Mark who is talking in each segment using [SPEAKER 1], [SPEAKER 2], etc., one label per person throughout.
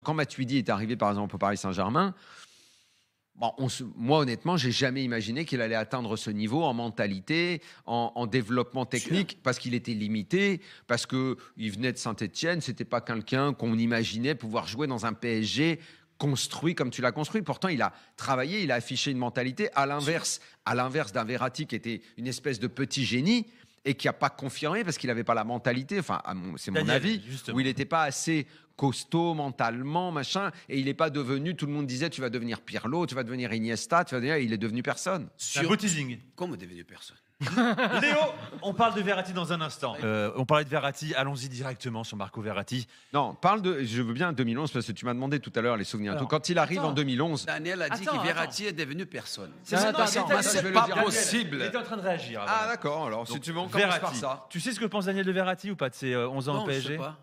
[SPEAKER 1] quand Matuidi est arrivé, par exemple, au Paris Saint-Germain, bon, moi, honnêtement, j'ai jamais imaginé qu'il allait atteindre ce niveau en mentalité, en développement technique, parce qu'il était limité, parce qu'il venait de Saint-Etienne, c'était pas quelqu'un qu'on imaginait pouvoir jouer dans un PSG construit comme tu l'as construit. Pourtant, il a travaillé, il a affiché une mentalité, à l'inverse d'un Verratti qui était une espèce de petit génie et qui n'a pas confirmé parce qu'il n'avait pas la mentalité, enfin, c'est mon avis, justement, où il n'était pas assez costaud mentalement, machin, et il n'est pas devenu, tout le monde disait, tu vas devenir Pirlo, tu vas devenir Iniesta, il est devenu personne.
[SPEAKER 2] C'est un beau teasing.
[SPEAKER 3] Comment devenu personne?
[SPEAKER 2] Léo, on parle de Verratti dans un instant. On parlait de Verratti, allons-y directement sur Marco Verratti.
[SPEAKER 1] Non, je veux bien 2011 parce que tu m'as demandé tout à l'heure les souvenirs. Alors, quand il arrive en 2011,
[SPEAKER 3] Daniel a dit que Verratti est devenu personne.
[SPEAKER 2] C'est pas
[SPEAKER 3] possible.
[SPEAKER 2] Il était en train de réagir.
[SPEAKER 1] Ah d'accord, alors si tu veux on commence par ça.
[SPEAKER 2] Tu sais ce que pense Daniel de Verratti ou pas de ses 11 ans au PSG?
[SPEAKER 3] Je sais pas.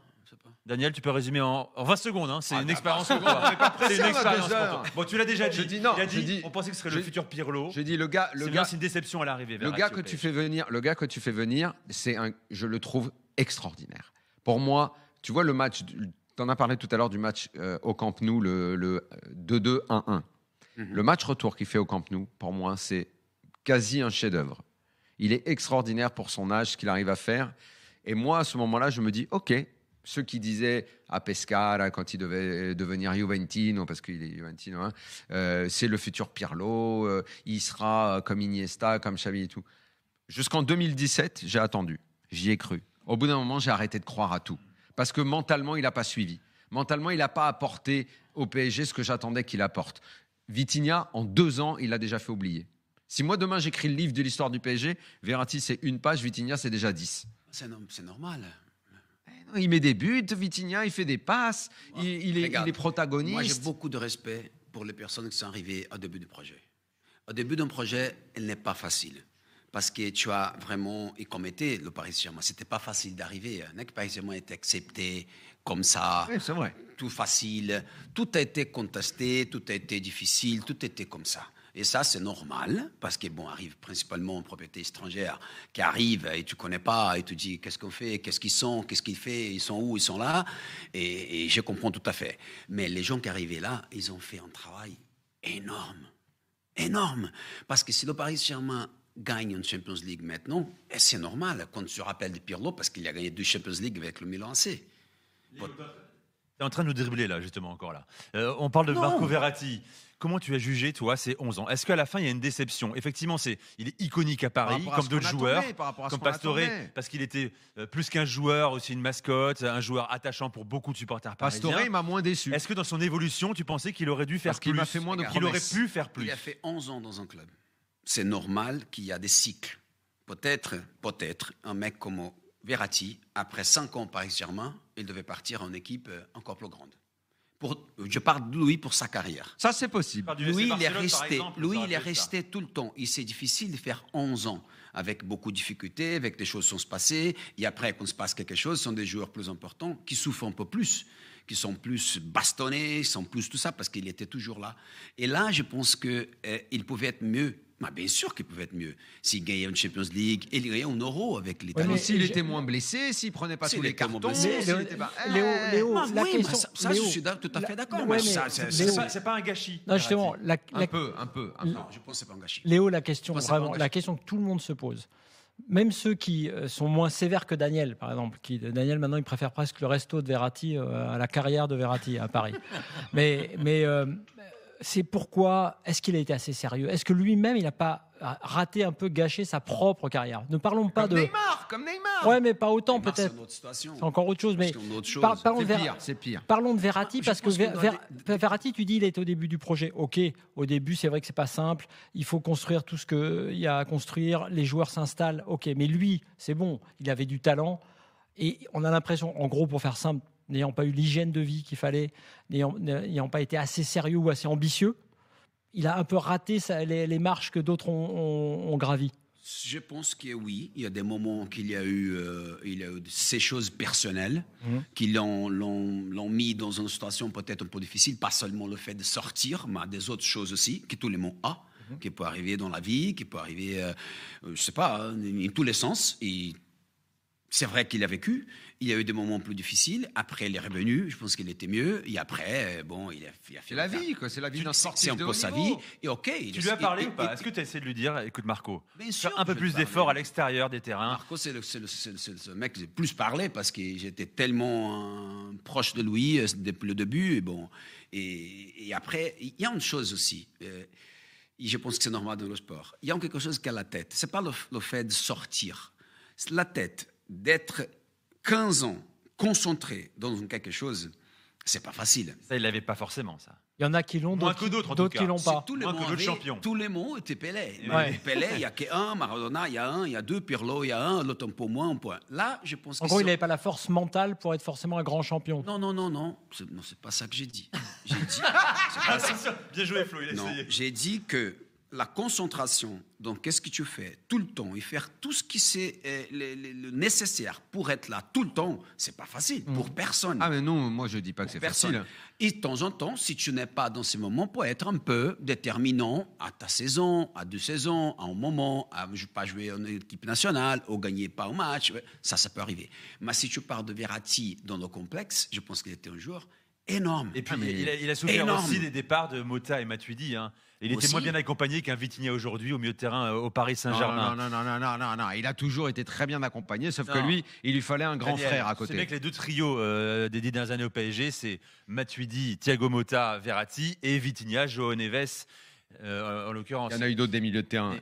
[SPEAKER 2] Daniel, tu peux résumer en 20 secondes, hein. C'est une expérience pour toi.
[SPEAKER 1] C'est une expérience pour toi.
[SPEAKER 2] Bon, tu l'as déjà dit.
[SPEAKER 1] Il a
[SPEAKER 2] dit, on pensait que ce serait le futur Pirlo.
[SPEAKER 1] J'ai dit c'est
[SPEAKER 2] une déception à l'arrivée.
[SPEAKER 1] Le gars que tu fais venir, je le trouve extraordinaire. Pour moi, tu vois le match, tu en as parlé tout à l'heure du match au Camp Nou, le 2-2-1-1. Le match retour qu'il fait au Camp Nou, pour moi, c'est quasi un chef-d'œuvre. Il est extraordinaire pour son âge, ce qu'il arrive à faire. Et moi, à ce moment-là, je me dis, OK, ceux qui disaient à Pescara, quand il devait devenir Juventino, parce qu'il est Juventino, hein, c'est le futur Pirlo, il sera comme Iniesta, comme Xavi et tout. Jusqu'en 2017, j'ai attendu. J'y ai cru. Au bout d'un moment, j'ai arrêté de croire à tout. Parce que mentalement, il n'a pas suivi. Mentalement, il n'a pas apporté au PSG ce que j'attendais qu'il apporte. Vitinha, en 2 ans, il l'a déjà fait oublier. Si moi, demain, j'écris le livre de l'histoire du PSG, Verratti, c'est 1 page, Vitinha, c'est déjà 10.
[SPEAKER 3] C'est normal.
[SPEAKER 1] Il met des buts, Vitinha, il fait des passes, il est protagoniste.
[SPEAKER 3] Moi, j'ai beaucoup de respect pour les personnes qui sont arrivées au début du projet. Au début d'un projet, elle n'est pas facile. Parce que tu as vraiment, et comme était le Paris Saint-Germain, c'était pas facile d'arriver. Le Paris Saint-Germain était accepté comme ça,
[SPEAKER 1] oui, c'est vrai.
[SPEAKER 3] Tout facile. Tout a été contesté, tout a été difficile, tout était comme ça. Et ça, c'est normal, parce que, arrive principalement une propriété étrangère qui arrive et tu connais pas, et tu dis, qu'est-ce qu'on fait, qu'est-ce qu'ils sont, qu'est-ce qu'ils font, ils sont où, ils sont là, et je comprends tout à fait. Mais les gens qui arrivaient là, ils ont fait un travail énorme. Parce que si le Paris Saint-Germain gagne une Champions League maintenant, et c'est normal, quand tu te rappelles de Pirlo, parce qu'il a gagné 2 Champions League avec le Milan AC.
[SPEAKER 2] T'es en train de nous dribbler là, justement, encore là. On parle de Marco Verratti. Comment tu as jugé, toi, ces 11 ans? Est-ce qu'à la fin, il y a une déception? Effectivement, il est iconique à Paris, comme d'autres joueurs, comme Pastore, parce qu'il était plus qu'un joueur, aussi une mascotte, un joueur attachant pour beaucoup de supporters parisiens.
[SPEAKER 1] Pastore, il m'a moins déçu.
[SPEAKER 2] Est-ce que dans son évolution, tu pensais qu'il aurait dû faire plus?
[SPEAKER 1] Qu'il m'a fait moins de
[SPEAKER 2] qu'il aurait pu faire plus?
[SPEAKER 3] Il a fait 11 ans dans un club. C'est normal qu'il y a des cycles. Peut-être, un mec comme Verratti, après 5 ans Paris Saint-Germain, il devait partir en équipe encore plus grande. Je parle de lui pour sa carrière.
[SPEAKER 1] Ça, c'est possible.
[SPEAKER 3] Lui, il est resté tout le temps. Et c'est difficile de faire 11 ans avec beaucoup de difficultés, avec des choses qui sont se passées. Et après, quand se passe quelque chose, ce sont des joueurs plus importants qui souffrent un peu plus, qui sont plus bastonnés, sont plus tout ça, parce qu'il était toujours là. Et là, je pense qu'il pouvait être mieux. Bien sûr qu'il pouvait être mieux. S'il gagnait une Champions League, il gagnait un Euro avec l'Italie.
[SPEAKER 1] Ouais, s'il était moins blessé, s'il ne prenait pas tous les cartons.
[SPEAKER 4] Léo, la question...
[SPEAKER 3] Ça, je suis tout à fait d'accord.
[SPEAKER 2] C'est pas un gâchis.
[SPEAKER 4] Non, justement,
[SPEAKER 1] un peu.
[SPEAKER 3] Non, je pense que c'est pas un gâchis.
[SPEAKER 4] Léo, la question que tout le monde se pose, même ceux qui sont moins sévères que Daniel, par exemple, Daniel, maintenant, il préfère presque le resto de Verratti à la carrière de Verratti à Paris. mais c'est pourquoi, est-ce qu'il a été assez sérieux? Est-ce que lui-même, il n'a pas raté un peu, gâché sa propre carrière? Ne parlons pas
[SPEAKER 1] comme Neymar.
[SPEAKER 4] Ouais, mais pas autant
[SPEAKER 3] Neymar,
[SPEAKER 4] peut-être.
[SPEAKER 3] C'est
[SPEAKER 4] encore autre chose. Mais
[SPEAKER 1] c'est pire.
[SPEAKER 4] Parlons de Verratti, parce que Verratti, tu dis, il est au début du projet. Ok, au début, c'est vrai que c'est pas simple. Il faut construire tout ce qu'il y a à construire. Les joueurs s'installent. Ok, mais lui, c'est bon. Il avait du talent. Et on a l'impression, en gros, pour faire simple, n'ayant pas eu l'hygiène de vie qu'il fallait, n'ayant pas été assez sérieux ou assez ambitieux, il a un peu raté les marches que d'autres ont gravies.
[SPEAKER 3] Je pense que oui, il y a des moments qu'il y a eu, ces choses personnelles qui l'ont mis dans une situation peut-être un peu difficile, pas seulement le fait de sortir, mais des autres choses aussi que tout le monde a, qui peut arriver dans la vie, qui peut arriver, je sais pas, dans tous les sens. Et C'est vrai qu'il a vécu, il y a eu des moments plus difficiles. Après, il est revenu, je pense qu'il était mieux. Et après, bon, il a fait.
[SPEAKER 1] C'est la vie, quoi. C'est la vie d'un sportif.
[SPEAKER 3] C'est un peu sa vie. Et ok.
[SPEAKER 2] Tu lui as parlé ou pas? Est-ce que tu as essayé de lui dire, écoute Marco,
[SPEAKER 3] bien sûr,
[SPEAKER 2] faire un peu plus d'efforts à l'extérieur des terrains?
[SPEAKER 3] Marco, c'est le mec que j'ai plus parlé parce que j'étais tellement proche de lui depuis le début. Et bon, et après, il y a une chose aussi. Je pense que c'est normal dans le sport. Il y a quelque chose qui a la tête. C'est pas le fait de sortir. C'est la tête. D'être 15 ans concentré dans quelque chose, c'est pas facile.
[SPEAKER 2] Ça, il l'avait pas forcément, ça.
[SPEAKER 4] Il y en a qui l'ont,
[SPEAKER 2] d'autres
[SPEAKER 4] qui l'ont pas.
[SPEAKER 3] Tous les champions. Tous les mots étaient Pelé.
[SPEAKER 2] Ouais.
[SPEAKER 3] Pelé, il y a qu'un, Maradona, il y a un, il y a deux, Pirlo, il y a un, l'autre un peu moins, un point. Là, je pense
[SPEAKER 4] en gros, il n'avait pas la force mentale pour être forcément un grand champion.
[SPEAKER 3] Non. C'est pas ça que j'ai dit. J'ai dit.
[SPEAKER 2] Bien joué, Flo, il a essayé.
[SPEAKER 3] J'ai dit que la concentration, donc qu'est-ce que tu fais tout le temps et faire tout ce qui c'est le nécessaire pour être là tout le temps, c'est pas facile pour personne.
[SPEAKER 1] Ah mais non, moi je dis pas que c'est facile.
[SPEAKER 3] Et de temps en temps, si tu n'es pas dans ces moments, pour être un peu déterminant à ta saison, à 2 saisons, à un moment, à ne pas jouer en équipe nationale, ou gagner pas au match, ça peut arriver. Mais si tu pars de Verratti dans le complexe, je pense qu'il était un joueur énorme.
[SPEAKER 2] Et puis il a souffert aussi des départs de Mota et Matuidi. Hein. Il était moins bien accompagné qu'un Vitinha aujourd'hui au milieu de terrain au Paris Saint-Germain.
[SPEAKER 1] Non. Il a toujours été très bien accompagné, sauf que lui, il lui fallait un grand frère à côté.
[SPEAKER 2] C'est vrai que les 2 trios des 10 dernières années au PSG, c'est Matuidi, Thiago Motta, Verratti et Vitinha, João Neves, en l'occurrence.
[SPEAKER 1] Il y en a eu d'autres des milieux de terrain.